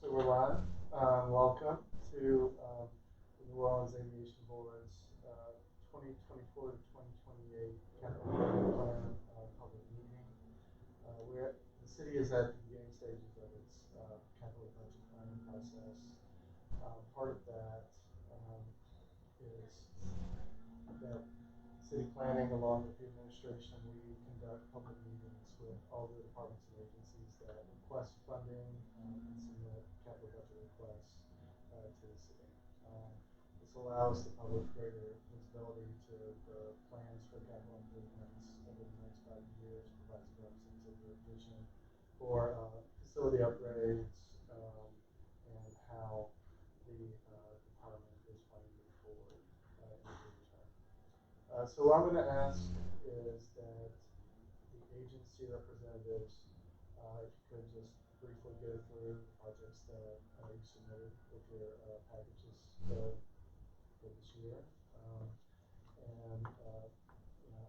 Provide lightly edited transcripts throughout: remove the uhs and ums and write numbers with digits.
So we're live. Welcome to the New Orleans Aviation Board's 2024 to 2028 Capital Improvement Plan public meeting. The city is at the beginning stages of its capital budget planning process. Part of that is that city planning, along with the administration, we conduct public meetings with all the departments and agencies that request funding and submit capital budget requests to the city. This allows the public greater visibility to the plans for capital improvements over the next 5 years, provides a glimpse into the vision for facility upgrades and how the department is planning to move forward in the near term. So what I'm going to ask is that the agency representatives, if you could just briefly go through the projects that you submitted with your packages for this year, and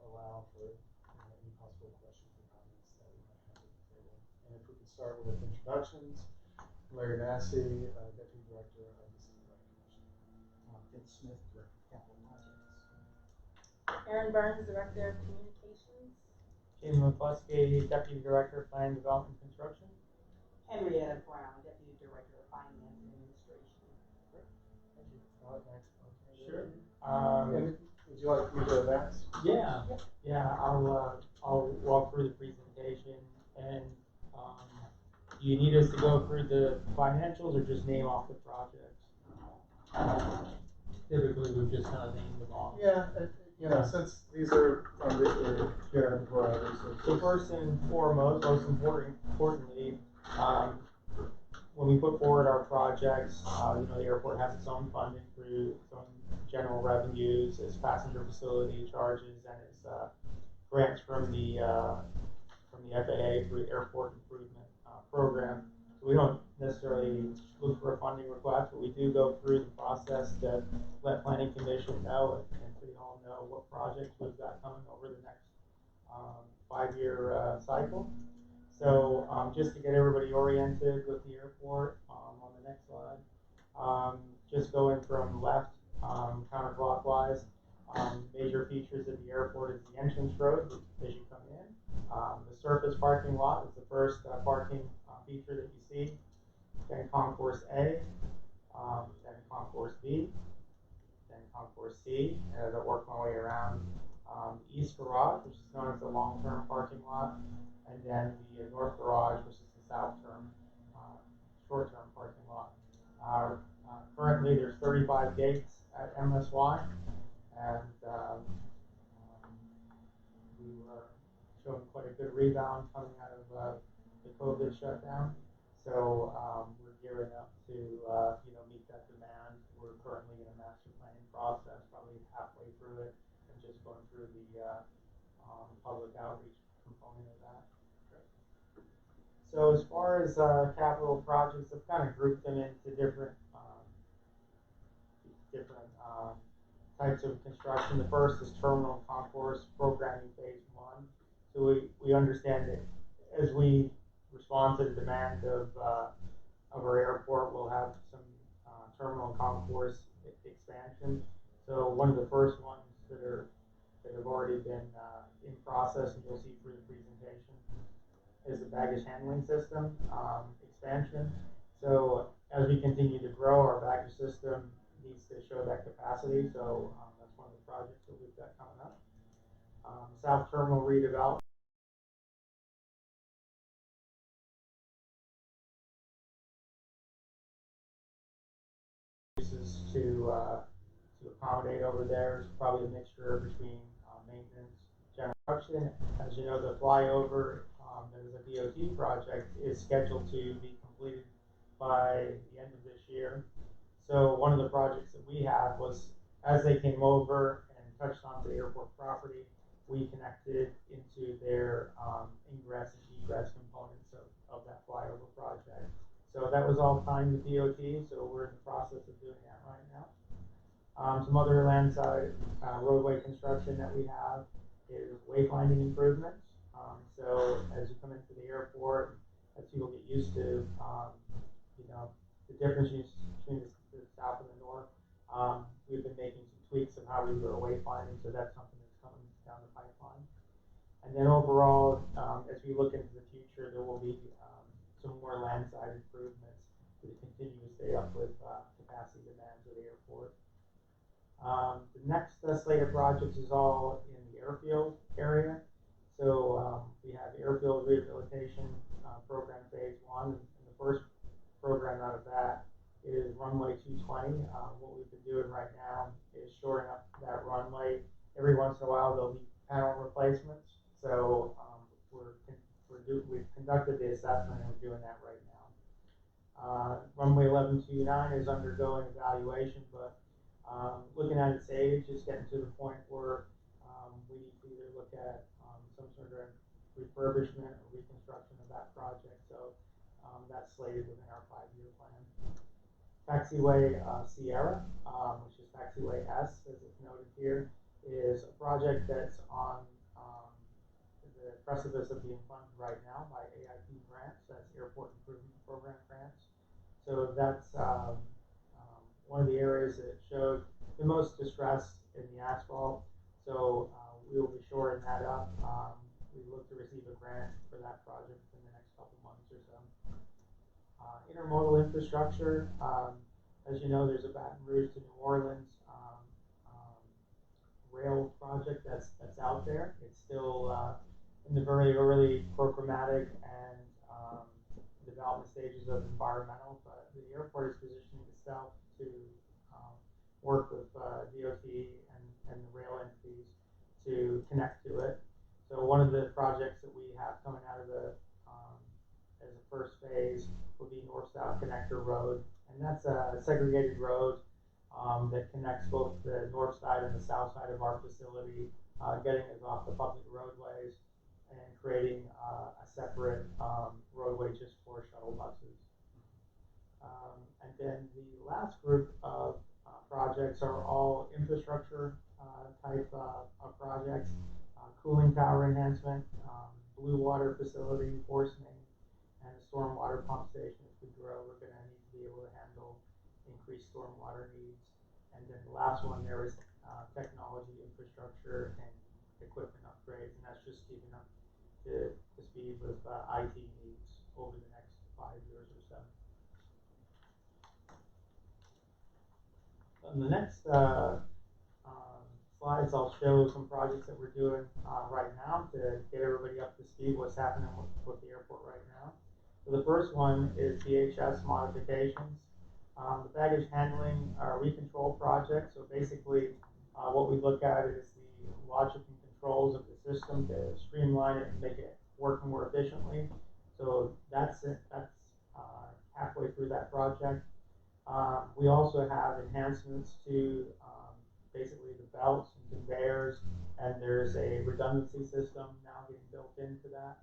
allow for any possible questions or comments that we might have at the table. And if we could start with introductions, Larry Massey, Deputy Director of the City Planning Commission. Vince Smith, Director of Capital Projects. Aaron Burns, Director of Communications. Jim McCluskey, Deputy Director of Planning, Development, and Construction. Henrietta Brown, Deputy Director of Finance and Administration. Great. Thank you. Next. Okay. Sure. Would you like me to advance? Yeah. I'll walk through the presentation, and do you need us to go through the financials or just name off the projects? Typically, we've just kind of named them off. Yeah. Since these are from the shared providers. So first and foremost, most importantly, when we put forward our projects, the airport has its own funding through its own general revenues, its passenger facility charges, and its grants from the FAA through the Airport Improvement Program. So we don't necessarily look for a funding request, but we do go through the process to let Planning Commission know and City Hall know what projects we've got coming over the next 5-year cycle. So just to get everybody oriented with the airport, on the next slide, just going from left counterclockwise, major features of the airport is the entrance road as you come in. The surface parking lot is the first parking feature that you see. Then Concourse A, then Concourse B, then Concourse C, and as I work my way around, the East Garage, which is known as the long-term parking lot, and then the North Garage, which is the south-term, short-term parking lot. Currently, there's 35 gates at MSY, and we were showing quite a good rebound coming out of the COVID shutdown. So we're gearing up to meet that demand. We're currently in a master planning process, probably halfway through it, and just going through the public outreach component of that. So as far as capital projects, I've kind of grouped them into different types of construction. The first is Terminal Concourse Programming Phase 1. So we understand that as we respond to the demand of our airport, we'll have some terminal concourse expansion. So one of the first ones that have already been in process, and you'll see through the presentation, is the baggage handling system expansion. So as we continue to grow, our baggage system needs to show that capacity. So that's one of the projects that we've got coming up. South Terminal redevelopment. To accommodate over there is probably a mixture between maintenance, general construction. As you know, the flyover, there's a DOT project, is scheduled to be completed by the end of this year. So one of the projects that we had was, as they came over and touched onto the airport property, we connected into their ingress and egress components of that flyover project. So that was all timed with DOT, so we're in the process of doing that right now. Some other landside roadway construction that we have is wayfinding improvements. So as you come into the airport, as people get used to, the difference between the south and the north. We've been making some tweaks of how we do our wayfinding, so that's something that's coming down the pipeline. And then overall, as we look into the future, there will be some more landside improvements to continue to stay up with capacity demands of the airport. The next slate of projects is all in the airfield area. So we have airfield rehabilitation program phase 1, and the first program out of that is runway 220. What we've been doing right now is shoring up that runway. Every once in a while there'll be panel replacements. So we've conducted the assessment and we're doing that right now. Runway 1129 is undergoing evaluation, but looking at its age, it's getting to the point where we need to either look at some sort of refurbishment or reconstruction of that project. So that's slated within our 5-year plan. Taxiway Sierra, which is Taxiway S, as it's noted here, is a project that's on the precipice of being funded right now by AIP grants. That's Airport Improvement Program grants. So that's one of the areas that showed the most distress in the asphalt. So we will be shoring that up. We look to receive a grant for that project in the next couple months or so. Intermodal infrastructure, as you know, there's a Baton Rouge to New Orleans rail project that's out there. It's still in the very early programmatic and development stages of environmental, but the airport is positioning itself to work with DOT and the rail entities to connect to it. So one of the projects that we have coming out of the as a first phase will be North-South Connector Road, and that's a segregated road that connects both the north side and the south side of our facility, getting us off the public roadways and creating a separate roadway just for shuttle buses. And then the last group of projects are all infrastructure type of projects, cooling tower enhancement, blue water facility, force main, and a stormwater pump station. As we grow, we're going to need to be able to handle increased stormwater needs. And then the last one there is technology, infrastructure, and equipment upgrades, and that's just keeping up to speed with IT needs over the next 5 years or so. On the next slides, I'll show some projects that we're doing right now to get everybody up to speed what's happening with the airport right now. So the first one is DHS modifications. The baggage handling recontrol project. So basically what we look at is the logic and controls of the system to streamline it and make it work more efficiently. So that's it. That's halfway through that project. We also have enhancements to basically the belts and conveyors, and there's a redundancy system now getting built into that.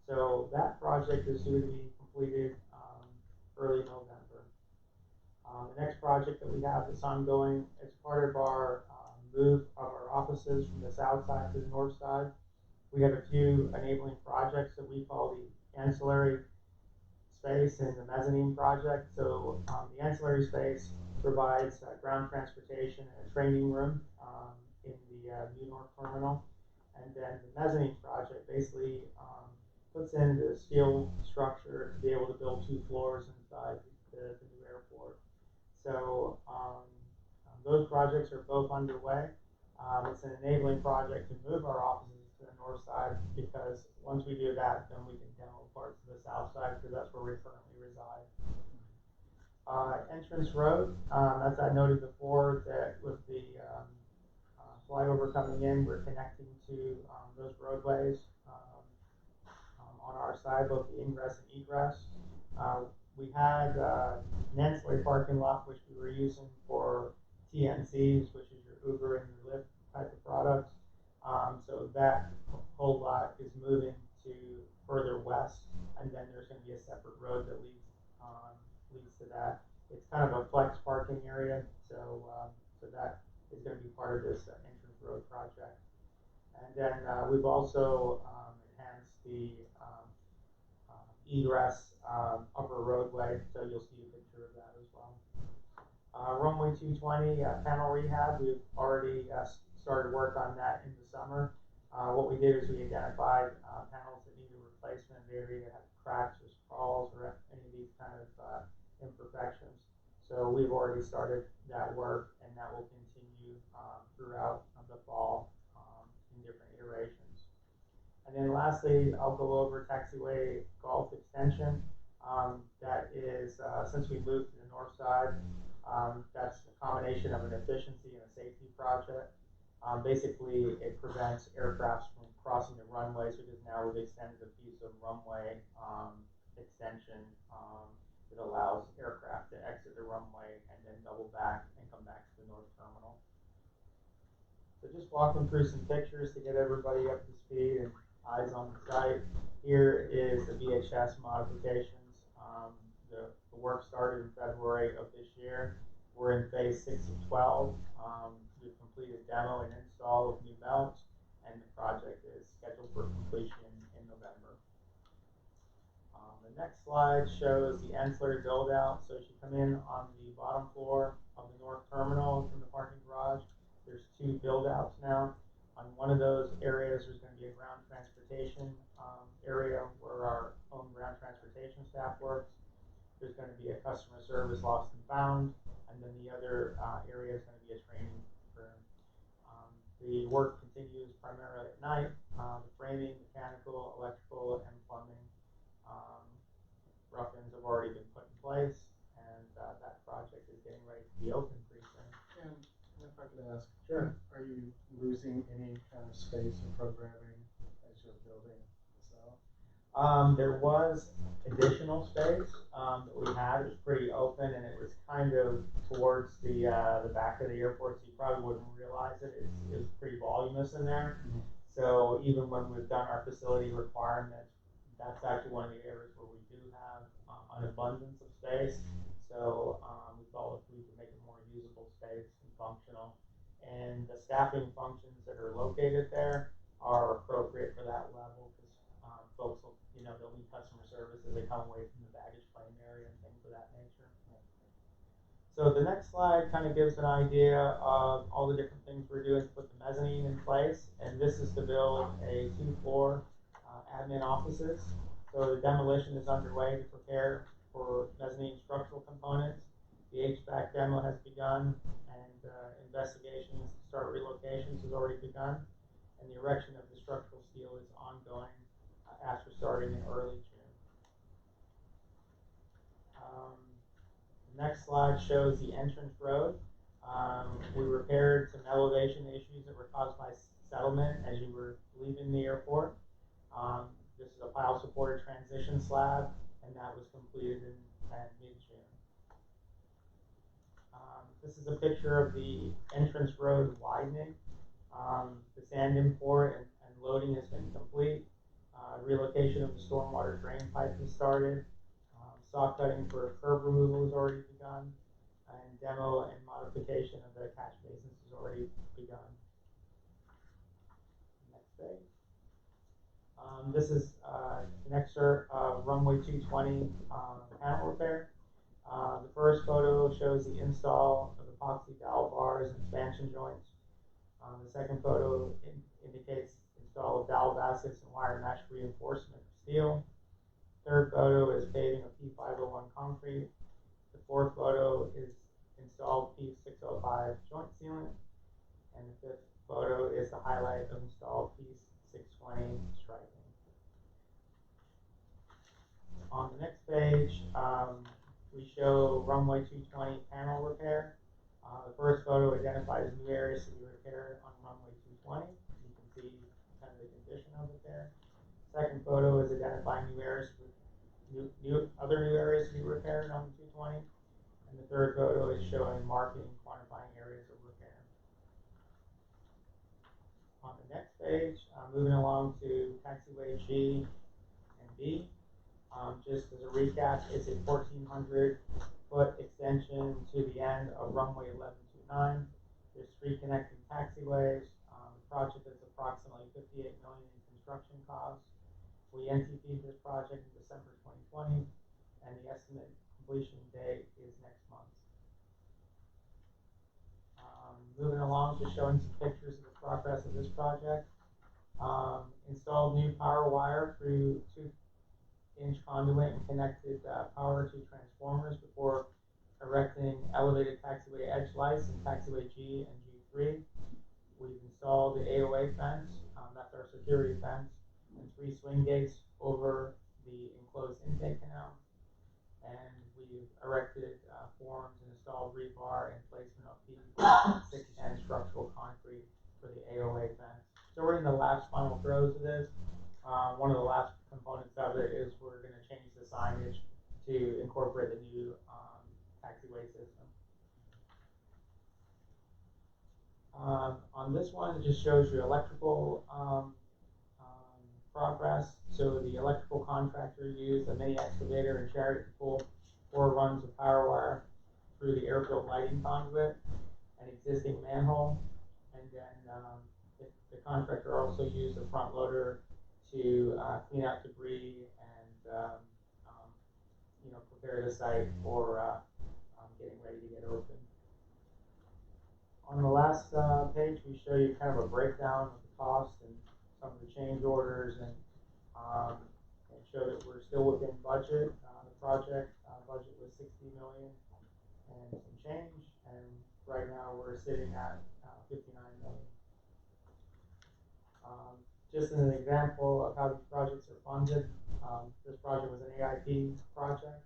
So that project is due to be completed early November. The next project that we have that's ongoing as part of our move of our offices from the south side to the north side. We have a few enabling projects that we call the ancillary space and the mezzanine project. So the ancillary space provides ground transportation and a training room in the New York terminal. And then the mezzanine project basically puts in the steel structure to be able to build 2 floors inside the new airport. So those projects are both underway. It's an enabling project to move our offices to the north side, because once we do that, then we can demo parts of the south side, because that's where we currently reside. Entrance road, as I noted before, that with the flyover coming in, we're connecting to those roadways on our side, both the ingress and egress. We had an ancillary parking lot which we were using for TNCs, which is your Uber and your Lyft type of products. So that whole lot is moving to further west, and then there's going to be a separate road that leads to that. It's kind of a flex parking area, so that is going to be part of this entrance road project. And then we've also enhanced the egress upper roadway, so you'll see a picture of that Runway 220 panel rehab, we've already started work on that in the summer. What we did is we identified panels that needed replacement. They either had cracks or sprawls or any of these kind of imperfections. So we've already started that work, and that will continue throughout the fall in different iterations. And then lastly, I'll go over taxiway golf extension. That is, since we moved to the north side, that's a combination of an efficiency and a safety project. Basically, it prevents aircrafts from crossing the runways because now we've extended a piece of runway extension that allows aircraft to exit the runway and then double back and come back to the north terminal. So just walking through some pictures to get everybody up to speed and eyes on the site. Here is the VHS modifications. The work started in February of this year. We're in phase 6 of 12. We've completed demo and install of new belts, and the project is scheduled for completion in November. The next slide shows the ancillary build out. So as you come in on the bottom floor of the north terminal from the parking garage, there's two build outs now. On one of those areas, there's going to be a ground transportation area where our own ground transportation staff works. There's going to be a customer service lost and found, and then the other area is going to be a training room. The work continues primarily at night. The framing, mechanical, electrical, and plumbing rough-ins have already been put in place, and that project is getting ready to be open pretty soon. And if I could ask, Sure. are you losing any kind of space in programming as you're building this out? There was additional space that we had. It was pretty open, and it was kind of towards the back of the airport, so you probably wouldn't realize it. It was pretty voluminous in there. Mm-hmm. So even when we've done our facility requirements, that's actually one of the areas where we do have an abundance of space. So we felt if we could make it more usable space and functional, and the staffing functions that are located there are appropriate for that level because folks will, they'll need customer service as they come away from the baggage claim area and things of that nature. So the next slide kind of gives an idea of all the different things we're doing to put the mezzanine in place, and this is to build a 2-floor admin offices. So the demolition is underway to prepare for mezzanine structural components. The HVAC demo has begun, and investigations to start relocations has already begun, and the erection of the structural steel is ongoing after starting in early June. The next slide shows the entrance road. We repaired some elevation issues that were caused by settlement as you were leaving the airport. This is a pile supported transition slab, and that was completed in mid-June. This is a picture of the entrance road widening. The sand import and loading has been complete. Relocation of the stormwater drain pipe has started. Saw cutting for curb removal has already begun, and demo and modification of the catch basins has already begun. Next page. This is an excerpt of runway 220 panel repair. The first photo shows the install of epoxy dowel bars and expansion joints. The second photo indicates install of dowel baskets and wire mesh reinforcement of steel. Third photo is paving of P501 concrete. The fourth photo is installed P605 joint sealant. And the fifth photo is the highlight of installed P620 striping. On the next page, we show runway 220 panel repair. The first photo identifies new areas to be repaired on runway 220. You can see kind of the condition of it there. Second photo is identifying new areas with other new areas to be repaired on the 220. And the third photo is showing marking and quantifying areas of repair. On the next page, moving along to taxiway G and B. Just as a recap, it's a 1,400-foot extension to the end of runway 1129. There's 3 connecting taxiways. The project is approximately $58 million in construction costs. We NTP'd this project in December 2020, and the estimated completion date is next month. moving along, just showing some pictures of the progress of this project. Installed new power wire through 2-inch conduit and connected power to transformers before erecting elevated taxiway edge lights in taxiway G and G3. We've installed the AOA fence, that's our security fence, and 3 swing gates over the enclosed intake canal. And we've erected forms and installed rebar and placement of P6 and structural concrete for the AOA fence. So we're in the last final throes of this. One of the last components of it is we're going to change the signage to incorporate the new taxiway system. On this one, it just shows you electrical progress. So the electrical contractor used a mini excavator and chariot to pull 4 runs of power wire through the airfield lighting conduit, an existing manhole, and then the contractor also used a front loader to clean out debris and prepare the site for getting ready to get open. On the last page, we show you kind of a breakdown of the cost and some of the change orders, and show that we're still within budget. The project budget was $60 million and some change, and right now we're sitting at $59 million. Just as an example of how these projects are funded, this project was an AIP project.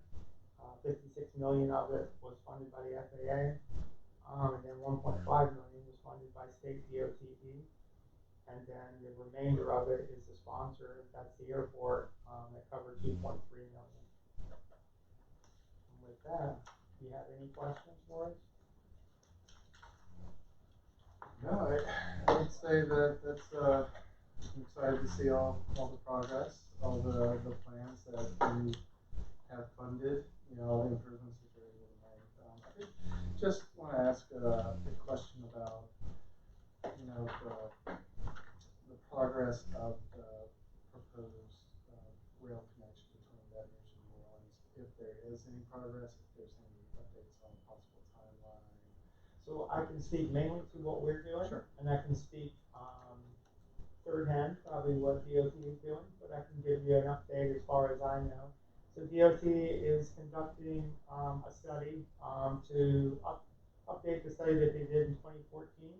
56 million of it was funded by the FAA, and then 1.5 million was funded by state DOTE, and then the remainder of it is the sponsor, that's the airport, that covered 2.3 million. And with that, do you have any questions for us? No, I would say that's I'm excited to see all the progress, all the plans that you have funded, all the improvements that you're able to make. I think just want to ask a question about the progress of the proposed rail connection between Baton Rouge and New Orleans. If there is any progress, if there's any updates on possible timeline. So I can speak mainly to what we're doing, Sure. and I can speak third hand, probably what DOT is doing, but I can give you an update as far as I know. So DOT is conducting a study to update the study that they did in 2014,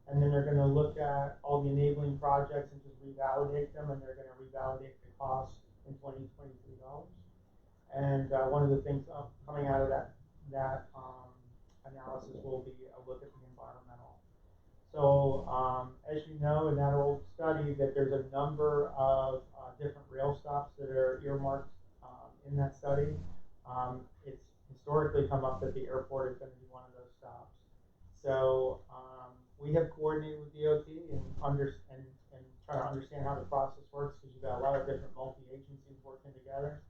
and then they're going to look at all the enabling projects and just revalidate them, and they're going to revalidate the costs in 2023 dollars. And one of the things coming out of that analysis will be a look at the environmental. So as you know, in that old study, that there's a number of different rail stops that are earmarked in that study. It's historically come up that the airport is going to be one of those stops. So we have coordinated with DOT and try to understand how the process works, because you've got a lot of different multi-agencies working together.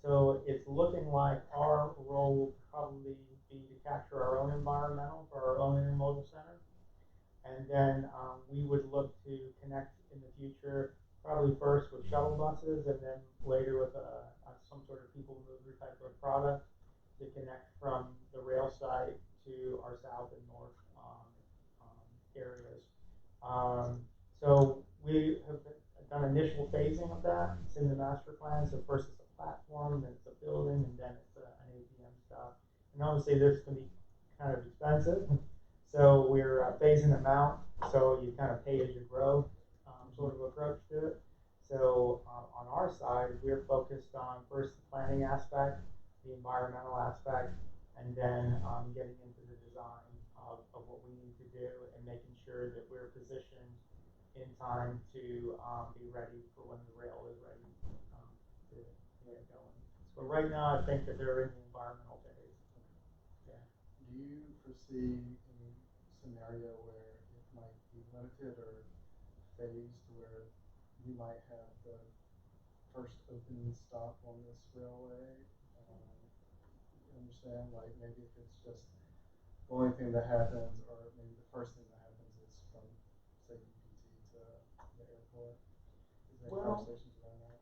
So it's looking like our role will probably be to capture our own environmental for our own intermodal center. And then we would look to connect in the future, probably first with shuttle buses, and then later with some sort of people mover type of product to connect from the rail site to our south and north areas. So we have done initial phasing of that. It's in the master plan. So first it's a platform, then it's a building, and then it's an APM stop. And obviously this can be kind of expensive. So we're phasing them out, so you kind of pay as you grow sort of approach to it. So on our side, we're focused on first the planning aspect, the environmental aspect, and then getting into the design of what we need to do and making sure that we're positioned in time to be ready for when the rail is ready to get going. So right now, I think that they're in the environmental phase. Yeah. Do you foresee any scenario where it might be limited or phased where you might have the first open stop on this railway? You understand, like maybe if it's just the only thing that happens, or maybe the first thing that happens is from, say, UPT to the airport. Is there conversations around that?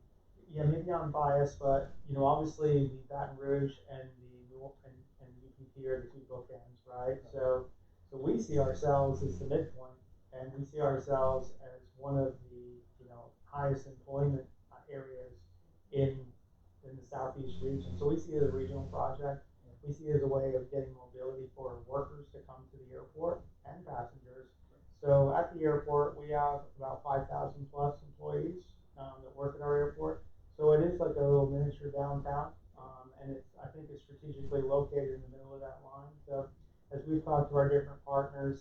Yeah, maybe I'm biased, but obviously the Baton Rouge and the UPT are the two bookends, right? So So we see ourselves as the midpoint, and we see ourselves as one of the, highest employment areas in the southeast region. So we see it as a regional project. We see it as a way of getting mobility for workers to come to the airport and passengers. So at the airport, we have about 5,000 plus employees that work at our airport. So it is like a little miniature downtown, and I think it's strategically located in the middle of that line. So as we've talked to our different partners,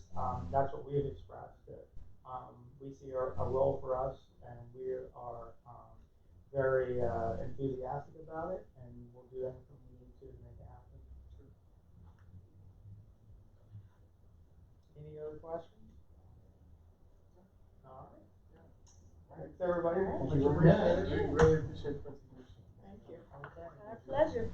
that's what we've expressed. That we see a role for us, and we are very enthusiastic about it, and we'll do anything we need to make it happen. Any other questions? All right. Thanks, everybody. All right. Much appreciated. We really appreciate the presentation. Thank you. Okay. Our pleasure.